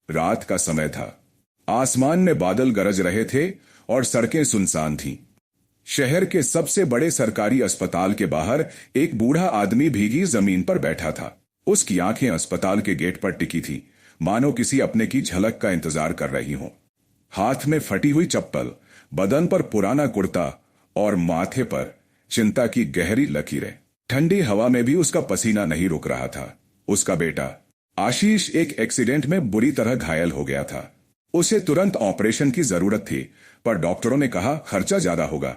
रात का समय था। आसमान में बादल गरज रहे थे और सड़कें सुनसान थीं। शहर के सबसे बड़े सरकारी अस्पताल के बाहर एक बूढ़ा आदमी भीगी जमीन पर बैठा था। उसकी आंखें अस्पताल के गेट पर टिकी थी, मानो किसी अपने की झलक का इंतजार कर रही हों। हाथ में फटी हुई चप्पल, बदन पर पुराना कुर्ता और माथे पर चिंता की गहरी लकीरें। ठंडी हवा में भी उसका पसीना नहीं रुक रहा था। उसका बेटा आशीष एक एक्सीडेंट में बुरी तरह घायल हो गया था। उसे तुरंत ऑपरेशन की जरूरत थी, पर डॉक्टरों ने कहा खर्चा ज्यादा होगा,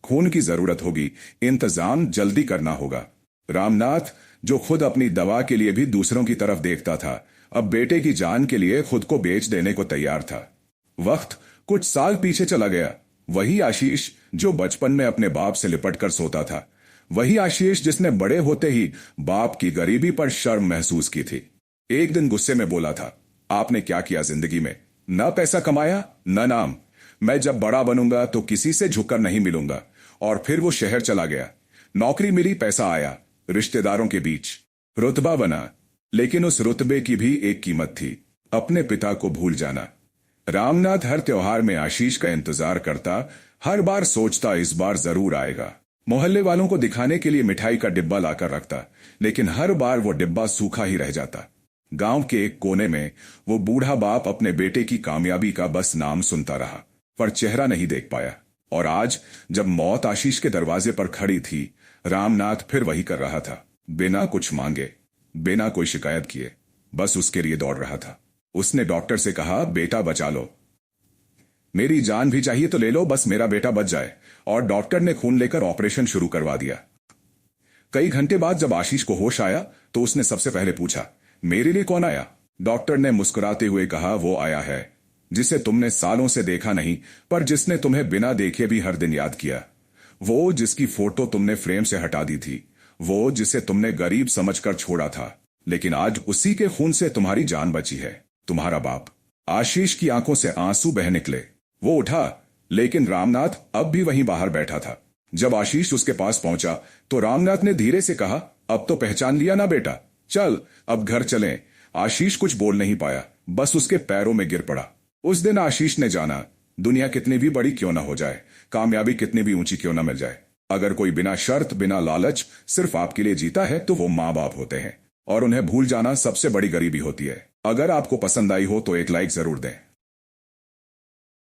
खून की जरूरत होगी, इंतजाम जल्दी करना होगा। रामनाथ, जो खुद अपनी दवा के लिए भी दूसरों की तरफ देखता था, अब बेटे की जान के लिए खुद को बेच देने को तैयार था। वक्त कुछ साल पीछे चला गया। वही आशीष जो बचपन में अपने बाप से लिपटकर सोता था, वही आशीष जिसने बड़े होते ही बाप की गरीबी पर शर्म महसूस की थी। एक दिन गुस्से में बोला था, आपने क्या किया जिंदगी में? न पैसा कमाया, न नाम। मैं जब बड़ा बनूंगा तो किसी से झुककर नहीं मिलूंगा। और फिर वो शहर चला गया। नौकरी मिली, पैसा आया, रिश्तेदारों के बीच रुतबा बना, लेकिन उस रुतबे की भी एक कीमत थी, अपने पिता को भूल जाना। रामनाथ हर त्योहार में आशीष का इंतजार करता, हर बार सोचता इस बार जरूर आएगा। मोहल्ले वालों को दिखाने के लिए मिठाई का डिब्बा लाकर रखता, लेकिन हर बार वो डिब्बा सूखा ही रह जाता। गांव के एक कोने में वो बूढ़ा बाप अपने बेटे की कामयाबी का बस नाम सुनता रहा, पर चेहरा नहीं देख पाया। और आज जब मौत आशीष के दरवाजे पर खड़ी थी, रामनाथ फिर वही कर रहा था, बिना कुछ मांगे, बिना कोई शिकायत किए, बस उसके लिए दौड़ रहा था। उसने डॉक्टर से कहा, बेटा बचा लो, मेरी जान भी चाहिए तो ले लो, बस मेरा बेटा बच जाए। और डॉक्टर ने खून लेकर ऑपरेशन शुरू करवा दिया। कई घंटे बाद जब आशीष को होश आया तो उसने सबसे पहले पूछा, मेरे लिए कौन आया? डॉक्टर ने मुस्कुराते हुए कहा, वो आया है जिसे तुमने सालों से देखा नहीं, पर जिसने तुम्हें बिना देखे भी हर दिन याद किया। वो जिसकी फोटो तुमने फ्रेम से हटा दी थी, वो जिसे तुमने गरीब समझकर छोड़ा था, लेकिन आज उसी के खून से तुम्हारी जान बची है, तुम्हारा बाप। आशीष की आंखों से आंसू बह निकले। वो उठा, लेकिन रामनाथ अब भी वहीं बाहर बैठा था। जब आशीष उसके पास पहुंचा तो रामनाथ ने धीरे से कहा, अब तो पहचान लिया ना बेटा, चल अब घर चलें। आशीष कुछ बोल नहीं पाया, बस उसके पैरों में गिर पड़ा। उस दिन आशीष ने जाना, दुनिया कितनी भी बड़ी क्यों ना हो जाए, कामयाबी कितनी भी ऊंची क्यों ना मिल जाए, अगर कोई बिना शर्त, बिना लालच सिर्फ आपके लिए जीता है तो वो माँ बाप होते हैं। और उन्हें भूल जाना सबसे बड़ी गरीबी होती है। अगर आपको पसंद आई हो तो एक लाइक जरूर दें।